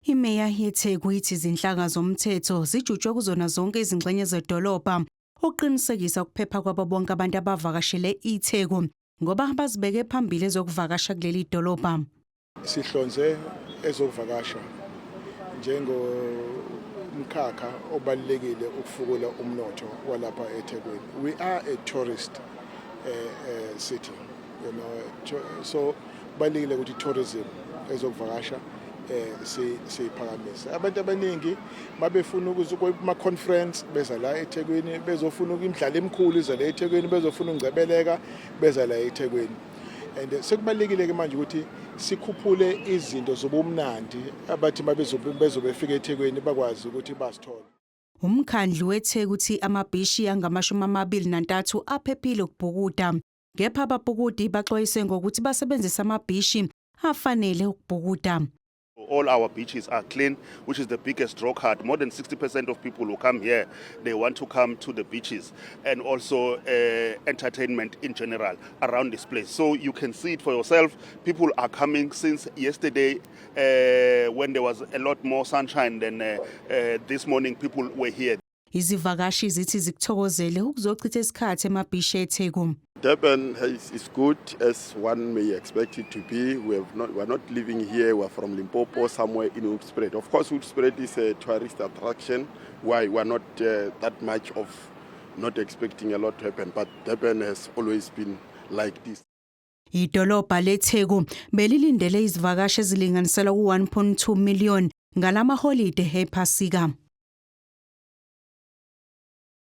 Imeya yeTheku ithi izinhlaka zomthetho zijutshwe kuzona zonke izingxenye zedolobha ukuqinisekisa ukuphepha kwabo bonke abantu abavakashele iTheku ngoba bazibeke phambili ezokuvakasha kuleli dolobha. Sihlonze ezokuvakasha njengomkhakha obalekile ukufukula umnotho walapha eThekwini. We are a tourist city, so balekile ukuthi tourism ezokuvakasha siphakamise. Abantu abaningi mabefuna ukuma conference beza la eThekwini, bezofuna imidlalo emikhulu iza la eThekwini, bezofuna ungcebeleka beza la eThekwini. And sekubalekile ke manje ukuthi sikhuphule izinto zobumnandi abathi bezobefika eThekwini bakwazi ukuthi basithola. Umkhandlu weTheku uthi amabhishi angama-23 aphephile ukubhukuda. Kepha ababhukudi baxwayise ngokuthi basebenzise amabhishi afanele ukubhukuda. All our beaches are clean, which is the biggest draw card. More than 60% of people who come here, they want to come to the beaches and also entertainment in general around this place. So you can see it for yourself. People are coming since yesterday when there was a lot more sunshine than this morning. People were here. Izivakashi zithi zikuthokozele ukuzochitha isikhathi emabhishi eTheku. Durban is good as one may expect it to be. We're not living here. We're from Limpopo, somewhere in Hoedspruit. Of course, Hoedspruit is a tourist attraction. Why we're not that much of not expecting a lot to happen. But Durban has always been like this. Idolobha leTheku belilindele izivakashi ezilinganiselwa ku-1.2 million ngalama holide ephasika.